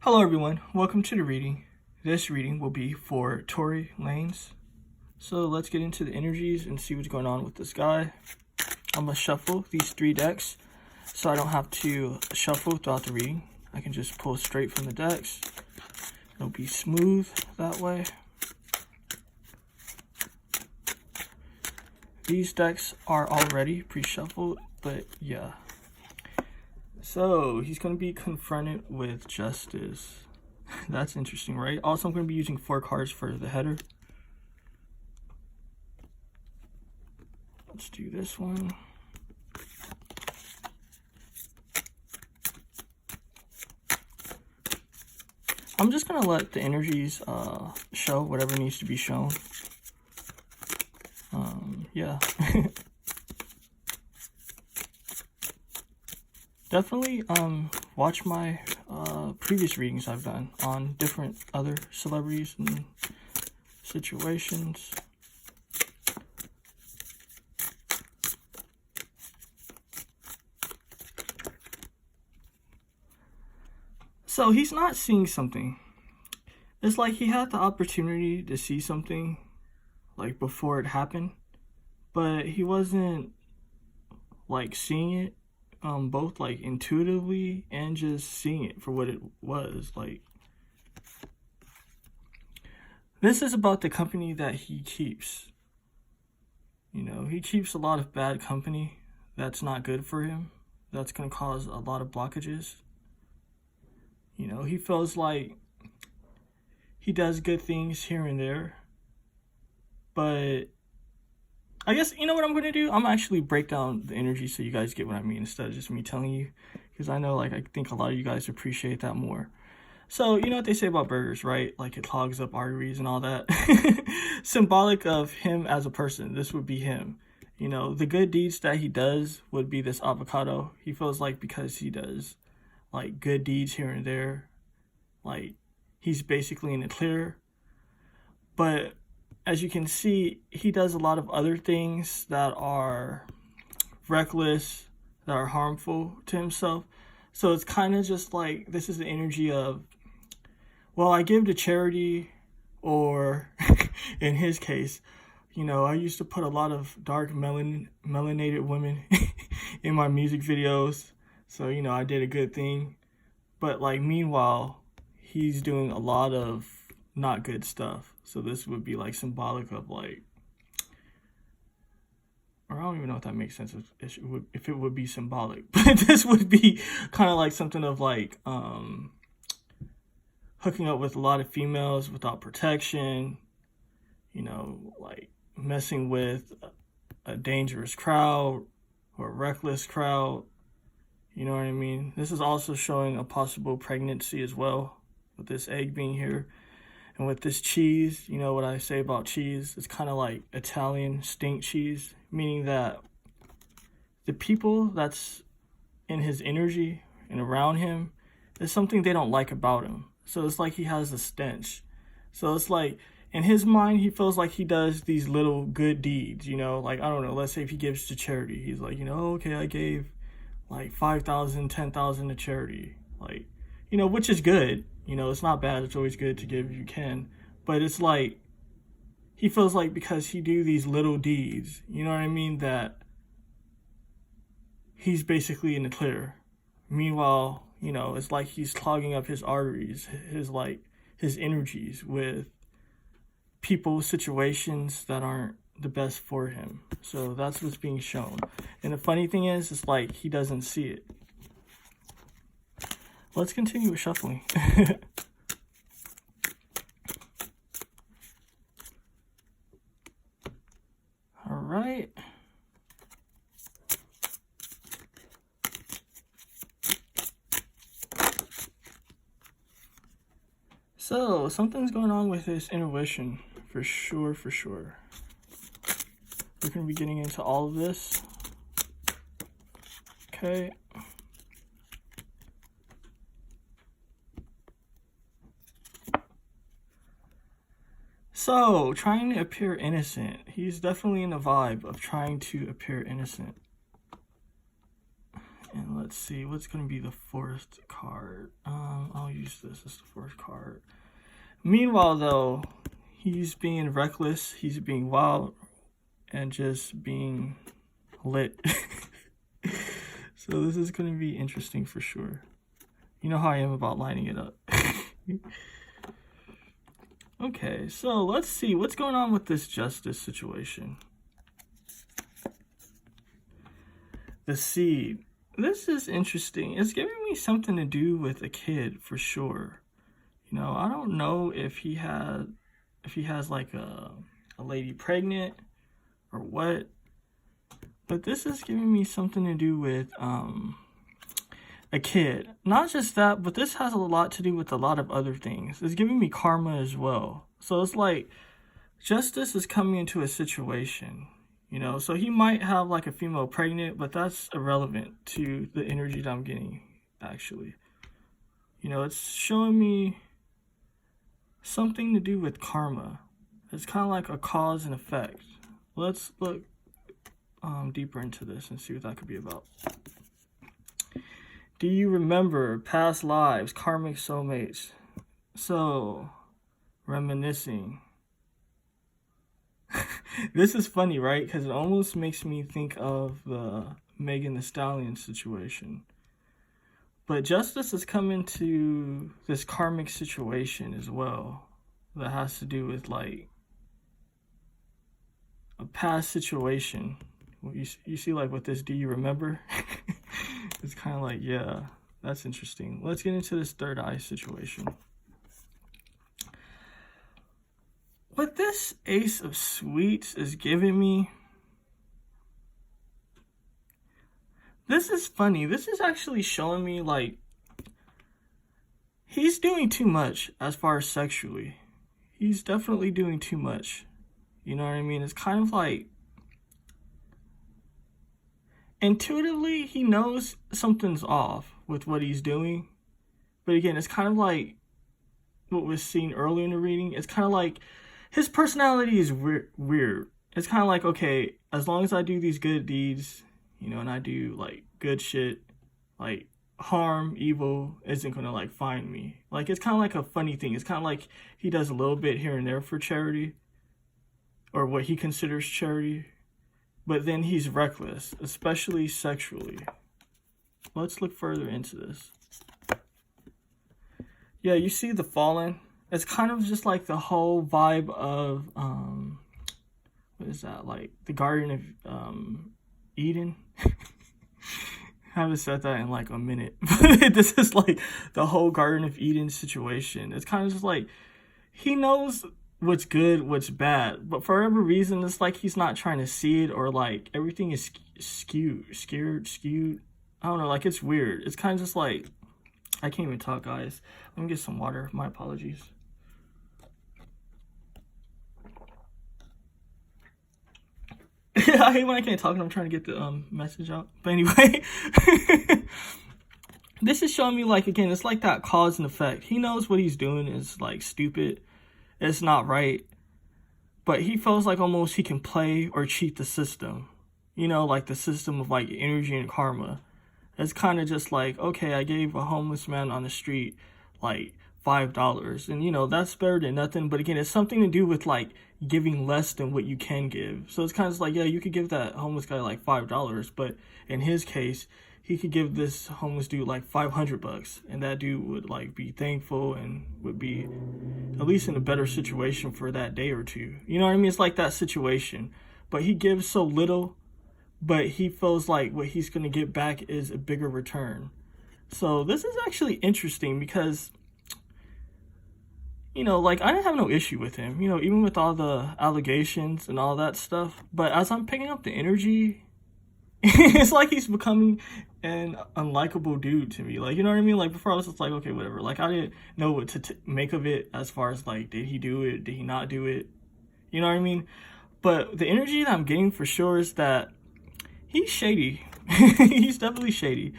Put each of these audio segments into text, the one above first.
Hello everyone, welcome to the reading. This reading will be for Tory, Lanez. So let's get into the energies and see what's going on with this guy. I'm going to shuffle these 3 decks so I don't have to shuffle throughout the reading. I can just pull straight from the decks. It'll be smooth that way. These decks are already pre-shuffled, but yeah. So he's going to be confronted with justice. That's interesting, right? Also, I'm going to be using 4 cards for the header. Let's do this one. I'm just going to let the energies show whatever needs to be shown. Yeah. Definitely watch my previous readings I've done on different other celebrities and situations. So he's not seeing something. It's like he had the opportunity to see something like before it happened, but he wasn't like seeing it both like intuitively and just seeing it for what it was. Like, this is about the company that he keeps. You know, he keeps a lot of bad company that's not good for him, that's going to cause a lot of blockages. You know, he feels like he does good things here and there, but I guess, you know what I'm going to do? I'm actually break down the energy so you guys get what I mean instead of just me telling you. Because I know, like, I think a lot of you guys appreciate that more. So, you know what they say about burgers, right? Like, it clogs up arteries and all that. Symbolic of him as a person. This would be him. You know, the good deeds that he does would be this avocado. He feels like because he does, like, good deeds here and there, like, he's basically in the clear. But as you can see, he does a lot of other things that are reckless, that are harmful to himself. So it's kind of just like, this is the energy of, well, I give to charity, or in his case, you know, I used to put a lot of dark melanated women in my music videos. So, you know, I did a good thing. But like, meanwhile, he's doing a lot of not good stuff. So this would be like symbolic of like, or I don't even know if that makes sense if it would be symbolic, but this would be kind of like something of like hooking up with a lot of females without protection, you know, like messing with a dangerous crowd or a reckless crowd, you know what I mean? This is also showing a possible pregnancy as well, with this egg being here. And with this cheese, you know what I say about cheese? It's kind of like Italian stink cheese, meaning that the people that's in his energy and around him, there's something they don't like about him. So it's like he has a stench. So it's like, in his mind, he feels like he does these little good deeds, you know? Like, I don't know, let's say if he gives to charity. He's like, you know, okay, I gave like 5,000, 10,000 to charity. Like, you know, which is good. You know, it's not bad. It's always good to give if you can. But it's like, he feels like because he do these little deeds, you know what I mean, that he's basically in the clear. Meanwhile, you know, it's like he's clogging up his arteries, his energies with people, situations that aren't the best for him. So that's what's being shown. And the funny thing is, it's like he doesn't see it. Let's continue with shuffling. All right. So, something's going on with his intuition, for sure, for sure. We're going to be getting into all of this. Okay. So, trying to appear innocent. He's definitely in the vibe of trying to appear innocent. And let's let's see, what's going to be the fourth card? I'll use this as the fourth card. Meanwhile, though, he's being reckless, he's being wild, and just being lit. So this is going to be interesting for sure. You know how I am about lining it up. Okay, so let's see what's going on with this justice situation. The seed. This is interesting. It's giving me something to do with a kid for sure. You know, I don't know if he has like a lady pregnant or what, but this is giving me something to do with a kid. Not just that, but this has a lot to do with a lot of other things. It's giving me karma as well. So it's like justice is coming into a situation, you know, so he might have like a female pregnant, but that's irrelevant to the energy that I'm getting, actually. You know, it's showing me something to do with karma. It's kind of like a cause and effect. Let's look deeper into this and see what that could be about. Do you remember past lives, karmic soulmates? So, reminiscing. This is funny, right? Because it almost makes me think of the Megan Thee Stallion situation. But justice is coming to this karmic situation as well. That has to do with like a past situation. You see like with this, do you remember? It's kind of like, yeah, that's interesting. Let's get into this third eye situation. What this Ace of Sweets is giving me, this is funny. This is actually showing me like he's doing too much as far as sexually. He's definitely doing too much. You know what I mean? It's kind of like intuitively he knows something's off with what he's doing. But again, it's kind of like what was seen earlier in the reading. It's kind of like his personality is weird. It's kind of like, okay, as long as I do these good deeds, you know, and I do like good shit, like harm, evil isn't gonna like find me. Like it's kind of like a funny thing. It's kind of like he does a little bit here and there for charity, or what he considers charity, but then he's reckless, especially sexually. Let's look further into this. Yeah, you see the Fallen. It's kind of just like the whole vibe of what is that, like the Garden of Eden. I haven't said that in like a minute. This is like the whole Garden of Eden situation. It's kind of just like he knows what's good, what's bad, but for whatever reason, it's like he's not trying to see it, or like everything is skewed. I don't know, like it's weird. It's kind of just like, I can't even talk, guys. Let me get some water. My apologies. I hate when I can't talk and I'm trying to get the message out. But anyway, this is showing me like, again, it's like that cause and effect. He knows what he's doing is like stupid. It's not right. But he feels like almost he can play or cheat the system. You know, like the system of like energy and karma. It's kind of just like, okay, I gave a homeless man on the street like $5. And, you know, that's better than nothing. But again, it's something to do with like giving less than what you can give. So it's kind of like, yeah, you could give that homeless guy like $5. But in his case, he could give this homeless dude like $500. And that dude would like be thankful and would be at least in a better situation for that day or two. You know what I mean? It's like that situation. But he gives so little, but he feels like what he's going to get back is a bigger return. So this is actually interesting because, you know, like I didn't have no issue with him, you know, even with all the allegations and all that stuff. But as I'm picking up the energy, it's like he's becoming an unlikable dude to me. Like, you know what I mean? Like before I was just like, okay, whatever. Like I didn't know what to make of it as far as like, did he do it? Did he not do it? You know what I mean? But the energy that I'm getting for sure is that he's shady. He's definitely shady.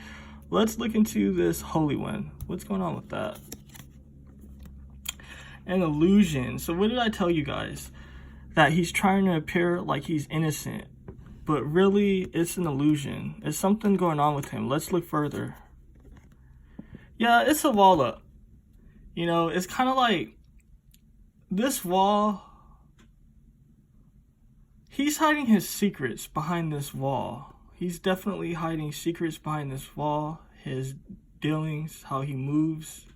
Let's look into this Holy One. What's going on with that? An illusion. So what did I tell you guys? That he's trying to appear like he's innocent. but really it's an illusion. It's something going on with him. Let's look further. Yeah, it's a wall up. You know, it's kind of like this wall. He's hiding his secrets behind this wall. He's definitely hiding secrets behind this wall. His dealings, how he moves.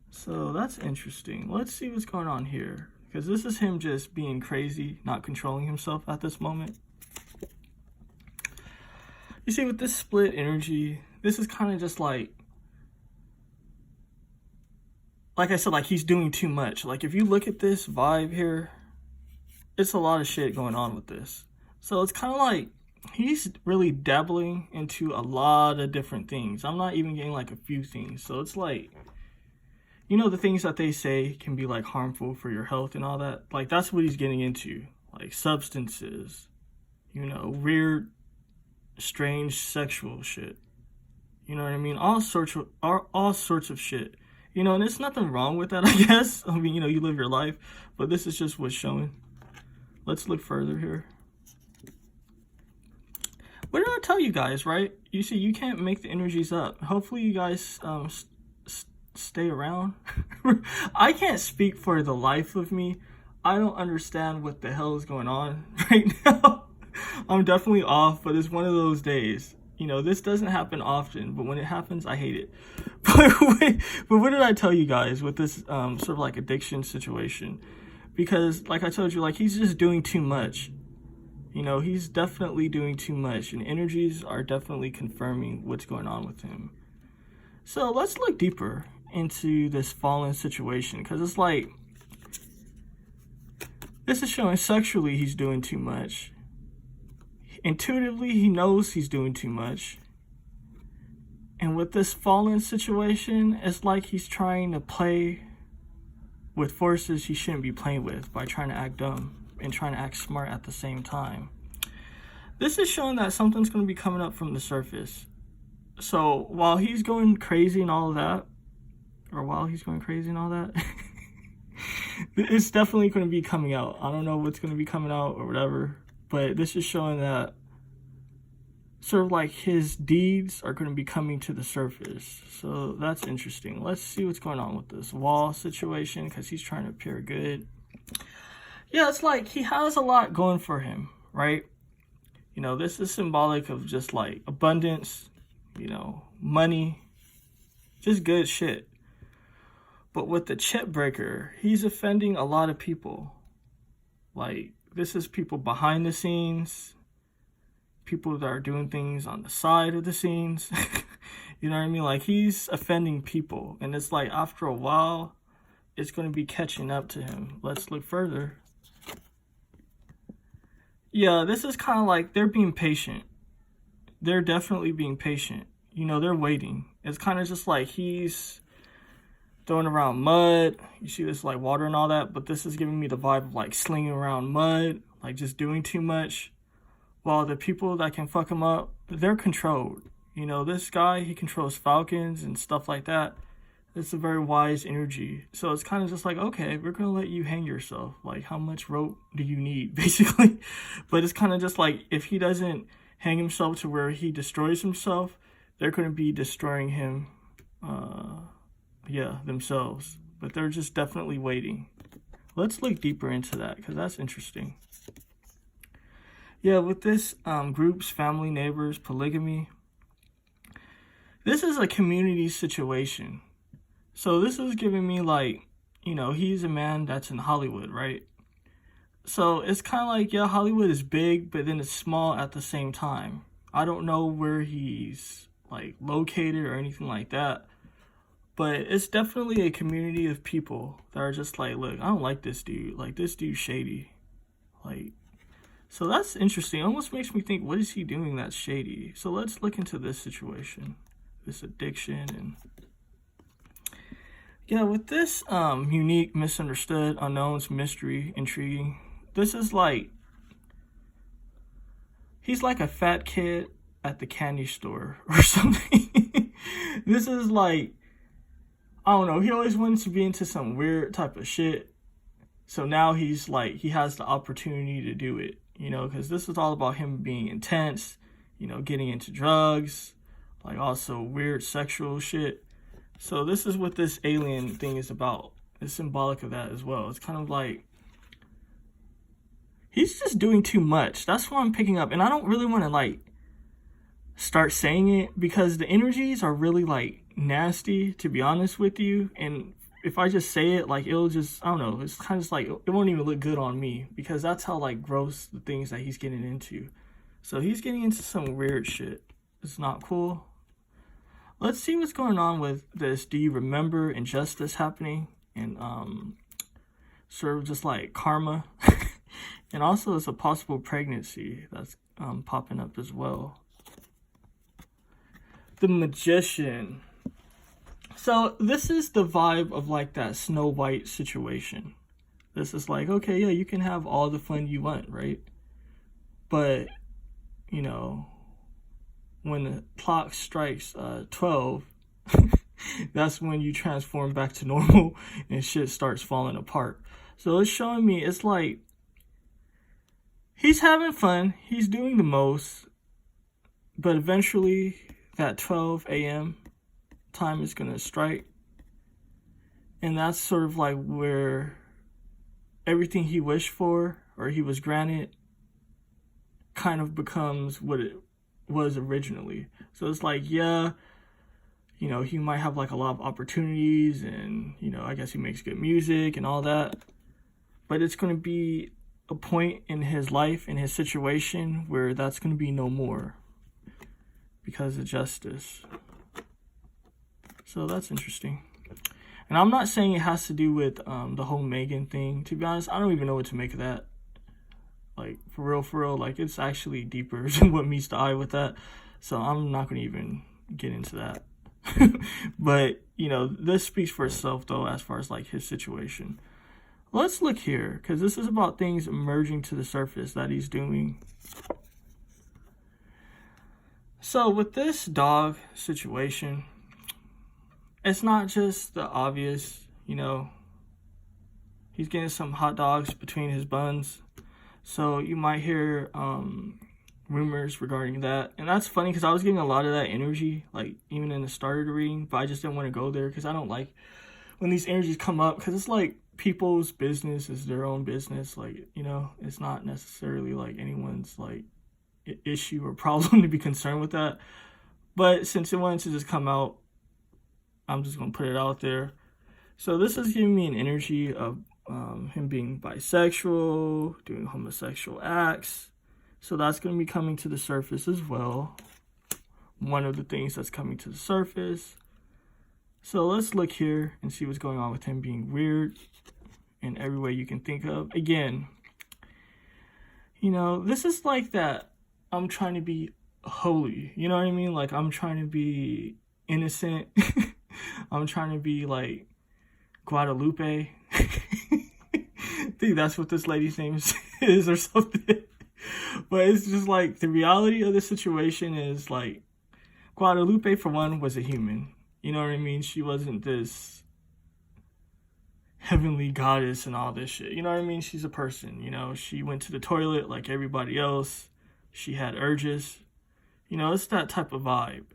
So that's interesting. Let's see what's going on here. Because this is him just being crazy, not controlling himself at this moment. You see, with this split energy, this is kind of just like I said, like he's doing too much. Like if you look at this vibe here, it's a lot of shit going on with this. So it's kind of like he's really dabbling into a lot of different things. I'm not even getting like a few things. So it's like, you know, the things that they say can be like harmful for your health and all that. Like that's what he's getting into. Like substances, you know, weird, strange sexual shit. You know what I mean? All sorts of shit. You know, and there's nothing wrong with that, I guess. I mean, you know, you live your life, but this is just what's showing. Let's look further here. What did I tell you guys, right? You see, you can't make the energies up. Hopefully you guys stay around. I can't speak for the life of me. I don't understand what the hell is going on right now. I'm definitely off, but it's one of those days. You know, this doesn't happen often, but when it happens, I hate it. But what did I tell you guys with this sort of like addiction situation? Because like I told you, like he's just doing too much. You know, he's definitely doing too much, and energies are definitely confirming what's going on with him. So let's look deeper into this fallen situation, because it's like, this is showing sexually he's doing too much. Intuitively, he knows he's doing too much. And with this fallen situation, it's like he's trying to play with forces he shouldn't be playing with by trying to act dumb and trying to act smart at the same time. This is showing that something's going to be coming up from the surface. So while he's going crazy and all of that, it's definitely going to be coming out. I don't know what's going to be coming out or whatever, but this is showing that sort of like his deeds are going to be coming to the surface. So that's interesting. Let's see what's going on with this wall situation, because he's trying to appear good. Yeah, it's like he has a lot going for him, right? You know, this is symbolic of just like abundance, you know, money, just good shit. But with the chip breaker, he's offending a lot of people. Like, this is people behind the scenes, people that are doing things on the side of the scenes. You know what I mean? Like, he's offending people. And it's like, after a while, it's going to be catching up to him. Let's look further. Yeah, this is kind of like they're being patient. They're definitely being patient. You know, they're waiting. It's kind of just like he's throwing around mud. You see this like water and all that, but this is giving me the vibe of like slinging around mud, like just doing too much. While the people that can fuck him up, they're controlled. You know, this guy, he controls falcons and stuff like that. It's a very wise energy. So it's kind of just like, okay, we're going to let you hang yourself. Like, how much rope do you need, basically? But it's kind of just like, if he doesn't hang himself to where he destroys himself, they're going to be destroying him, themselves. But they're just definitely waiting. Let's look deeper into that, because that's interesting. Yeah, with this groups, family, neighbors, polygamy, this is a community situation. So this is giving me like, you know, he's a man that's in Hollywood, right? So it's kind of like, yeah, Hollywood is big, but then it's small at the same time. I don't know where he's like located or anything like that, but it's definitely a community of people that are just like, look, I don't like this dude. Like, this dude's shady. Like, so that's interesting. It almost makes me think, what is he doing that's shady? So let's look into this situation, this addiction. And yeah, with this unique, misunderstood, unknowns, mystery, intriguing, this is like, he's like a fat kid at the candy store or something. This is like, I don't know, he always wants to be into some weird type of shit. So now he's like, he has the opportunity to do it. you know, because this is all about him being intense, you know, getting into drugs, like also weird sexual shit. So this is what this alien thing is about. It's symbolic of that as well. It's kind of like he's just doing too much. That's what I'm picking up. And I don't really want to like start saying it because the energies are really like nasty, to be honest with you. And if I just say it, like it'll just, I don't know, it's kind of just like it won't even look good on me because that's how like gross the things that he's getting into. So he's getting into some weird shit. It's not cool. Let's see what's going on with this. Do you remember injustice happening? And sort of just like karma. And also it's a possible pregnancy that's popping up as well. The Magician. So this is the vibe of like that Snow White situation. This is like, okay, yeah, you can have all the fun you want, right? But, you know, when the clock strikes 12, that's when you transform back to normal and shit starts falling apart. So it's showing me, it's like, he's having fun, he's doing the most, but eventually that 12 a.m. time is going to strike. And that's sort of like where everything he wished for, or he was granted, kind of becomes what it was originally. So it's like, yeah, you know, he might have like a lot of opportunities and, you know, I guess he makes good music and all that. But it's going to be a point in his life, in his situation, where that's going to be no more because of justice. So that's interesting. And I'm not saying it has to do with the whole Megan thing. To be honest, I don't even know what to make of that. Like, for real, like, it's actually deeper than what meets the eye with that. So I'm not going to even get into that. But, you know, this speaks for itself, though, as far as, like, his situation. Let's look here, because this is about things emerging to the surface that he's doing. So with this dog situation, it's not just the obvious, you know, he's getting some hot dogs between his buns. So you might hear rumors regarding that. And that's funny because I was getting a lot of that energy, like even in the start of the reading, but I just didn't want to go there because I don't like when these energies come up, because it's like people's business is their own business. Like, you know, it's not necessarily like anyone's like issue or problem to be concerned with that. But since it wanted to just come out, I'm just going to put it out there. So this is giving me an energy of him being bisexual, doing homosexual acts. So that's going to be coming to the surface as well. One of the things that's coming to the surface. So let's look here and see what's going on with him being weird in every way you can think of. Again, you know, this is like that I'm trying to be holy. You know what I mean? Like, I'm trying to be innocent. I'm trying to be like Guadalupe. I think that's what this lady's name is or something. But it's just like the reality of the situation is like Guadalupe, for one, was a human. You know what I mean? She wasn't this heavenly goddess and all this shit. You know what I mean? She's a person. You know, she went to the toilet like everybody else. She had urges. You know, it's that type of vibe.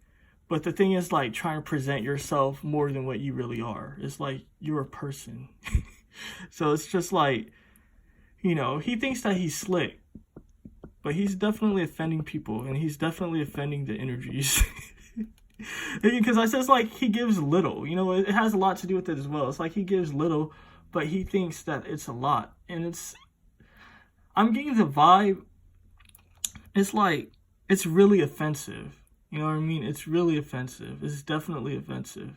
But the thing is, like, trying to present yourself more than what you really are. It's like, you're a person. So it's just like, you know, he thinks that he's slick. But he's definitely offending people. And he's definitely offending the energies. Because I says, like, he gives little. You know, it has a lot to do with it as well. It's like he gives little, but he thinks that it's a lot. And it's, I'm getting the vibe, it's like, it's really offensive. You know what I mean? It's really offensive. It's definitely offensive.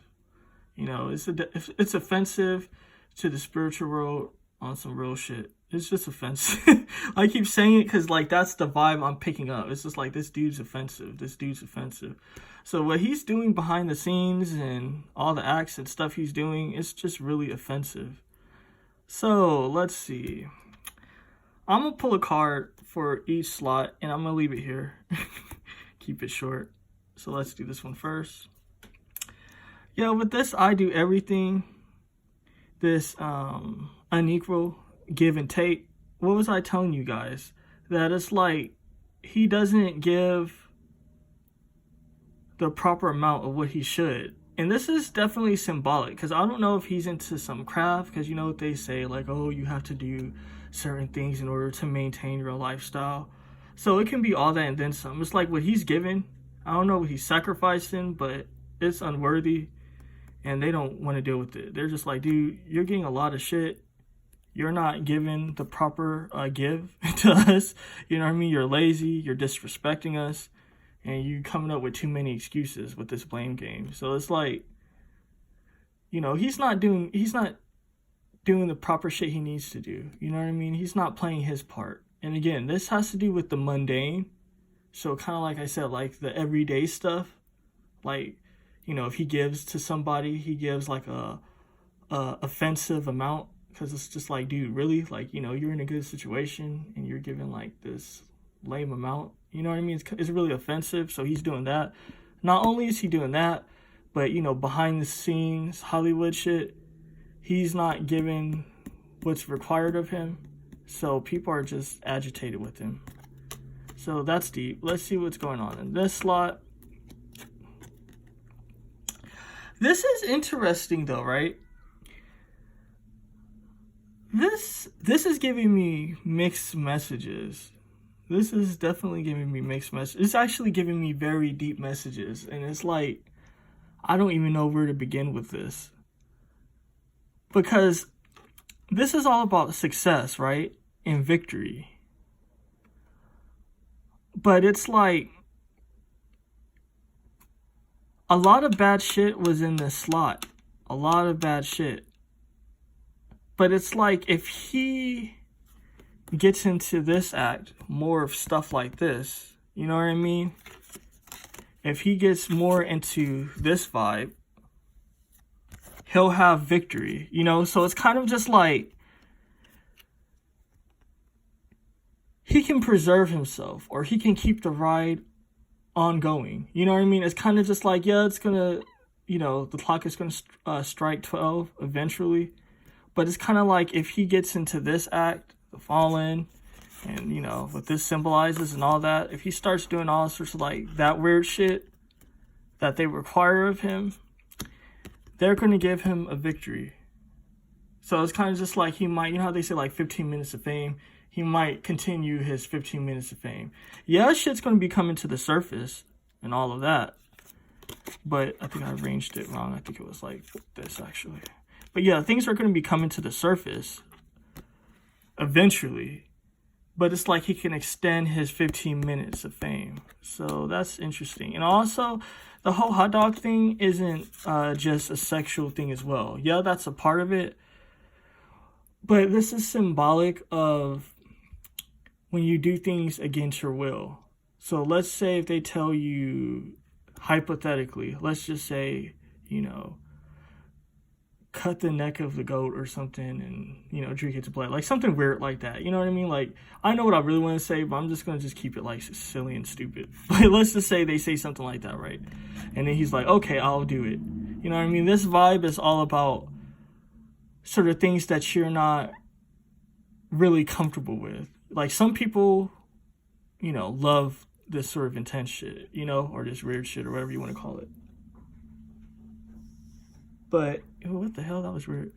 You know, it's offensive to the spiritual world on some real shit. It's just offensive. I keep saying it because, like, that's the vibe I'm picking up. It's just like, this dude's offensive. This dude's offensive. So what he's doing behind the scenes and all the acts and stuff he's doing, it's just really offensive. So, let's see. I'm going to pull a card for each slot, and I'm going to leave it here. Keep it short. So let's do this one first. Yeah, with this, I do everything. This unequal give and take. What was I telling you guys? that it's like he doesn't give the proper amount of what he should. And this is definitely symbolic, because I don't know if he's into some craft, because you know what they say, like, oh, you have to do certain things in order to maintain your lifestyle. So it can be all that and then some. It's like what he's given, I don't know what he's sacrificing, but it's unworthy, and they don't want to deal with it. They're just like, dude, you're getting a lot of shit. You're not giving the proper give to us. You know what I mean? You're lazy. You're disrespecting us. And you coming up with too many excuses with this blame game. So it's like, you know, he's not doing the proper shit he needs to do. You know what I mean? He's not playing his part. And again, this has to do with the mundane. So kind of like I said, like the everyday stuff. Like, you know, if he gives to somebody, he gives like a offensive amount. Because it's just like, dude, really? Like, you know, you're in a good situation and you're giving like this lame amount. You know what I mean? It's really offensive. So he's doing that. Not only is he doing that, but, you know, behind the scenes, Hollywood shit, he's not giving what's required of him. So people are just agitated with him. So that's deep. Let's see what's going on in this slot. This is interesting though, right? This is giving me mixed messages. This is definitely giving me mixed messages. It's actually giving me very deep messages. And it's like, I don't even know where to begin with this. Because this is all about success, right? And victory. But it's like, a lot of bad shit was in this slot. A lot of bad shit. But it's like, if he gets into this act, more of stuff like this, you know what I mean? If he gets more into this vibe, he'll have victory, you know? So it's kind of just like, he can preserve himself, or he can keep the ride ongoing, you know what I mean? It's kind of just like, yeah, it's gonna, you know, the clock is gonna strike 12 eventually. But it's kind of like, if he gets into this act, the fallen, and, you know, what this symbolizes and all that, if he starts doing all sorts of, like, that weird shit that they require of him, they're going to give him a victory. So it's kind of just like, he might, you know how they say, like, 15 minutes of fame? He might continue his 15 minutes of fame. Yeah, shit's going to be coming to the surface and all of that. But I think I arranged it wrong. I think it was like this, actually. But yeah, things are going to be coming to the surface eventually. But it's like he can extend his 15 minutes of fame. So that's interesting. And also, the whole hot dog thing isn't just a sexual thing as well. Yeah, that's a part of it. But this is symbolic of when you do things against your will. So let's say if they tell you, hypothetically, let's just say, you know, cut the neck of the goat or something and, you know, drink its blood. Like something weird like that. You know what I mean? Like, I know what I really want to say, but I'm just going to just keep it like silly and stupid. But let's just say they say something like that, right? And then he's like, okay, I'll do it. You know what I mean? This vibe is all about sort of things that you're not really comfortable with. Like some people, you know, love this sort of intense shit, you know, or this weird shit or whatever you want to call it. But what the hell? That was weird.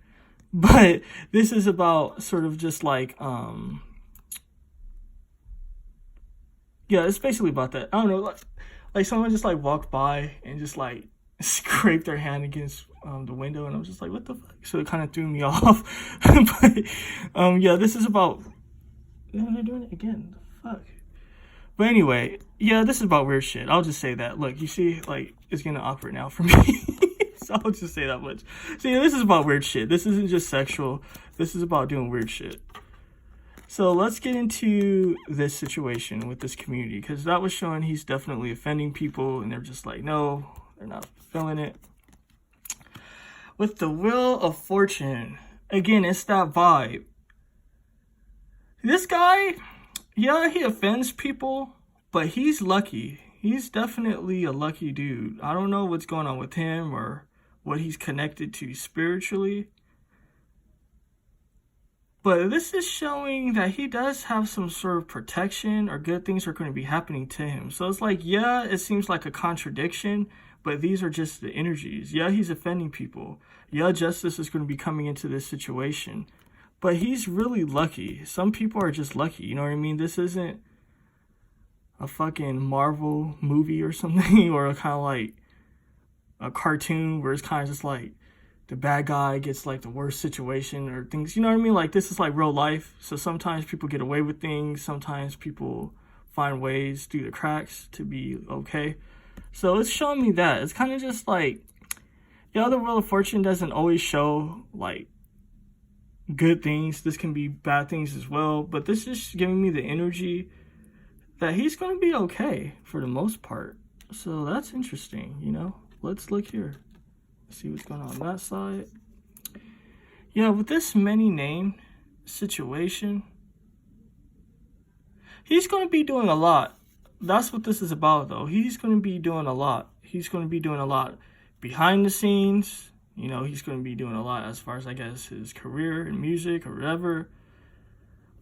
But this is about sort of just like, yeah, it's basically about that. I don't know, like someone just like walked by and just like scraped their hand against the window, and I was just like, what the fuck? So it kind of threw me off. But yeah, this is about. They're doing it again. The fuck. But anyway, yeah, this is about weird shit. I'll just say that. Look, you see, like, it's getting awkward now for me. So I'll just say that much. So yeah, this is about weird shit. This isn't just sexual. This is about doing weird shit. So let's get into this situation with this community, because that was showing he's definitely offending people, and they're just like, no, they're not feeling it. With the Wheel of Fortune, again, it's that vibe. This guy, yeah, he offends people, but he's lucky. He's definitely a lucky dude. I don't know what's going on with him or what he's connected to spiritually. But this is showing that he does have some sort of protection, or good things are going to be happening to him. So it's like, yeah, it seems like a contradiction, but these are just the energies. Yeah, he's offending people. Yeah, justice is going to be coming into this situation. But he's really lucky. Some people are just lucky, you know what I mean? This isn't a fucking Marvel movie or something, or a kind of like a cartoon where it's kind of just like the bad guy gets like the worst situation or things, you know what I mean? Like, this is like real life. So sometimes people get away with things. Sometimes people find ways through the cracks to be okay. So it's showing me that. It's kind of just like, yeah, the Wheel of Fortune doesn't always show like good things. This can be bad things as well. But this is giving me the energy that he's going to be okay for the most part. So that's interesting, you know? Let's look here. See what's going on that side. Yeah, with this many name situation, he's going to be doing a lot. That's what this is about, though. He's going to be doing a lot. He's going to be doing a lot behind the scenes. You know, he's going to be doing a lot as far as, I guess, his career in music or whatever.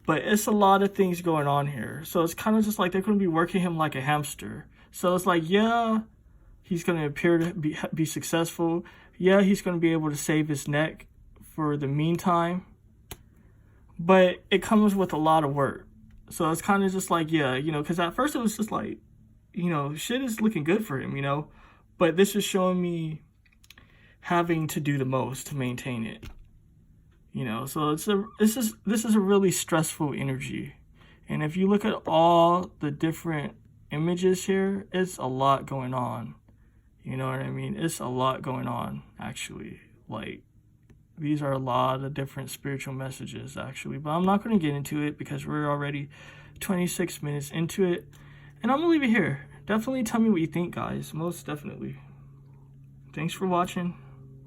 But it's a lot of things going on here. So it's kind of just like they're going to be working him like a hamster. So it's like, yeah, he's going to appear to be successful. Yeah, he's going to be able to save his neck for the meantime. But it comes with a lot of work. So it's kind of just like, yeah, you know, because at first it was just like, you know, shit is looking good for him, you know. But this is showing me having to do the most to maintain it. You know, so this is a really stressful energy. And if you look at all the different images here, it's a lot going on. You know what I mean? It's a lot going on, actually. Like, these are a lot of different spiritual messages, actually. But I'm not going to get into it because we're already 26 minutes into it. And I'm going to leave it here. Definitely tell me what you think, guys. Most definitely. Thanks for watching.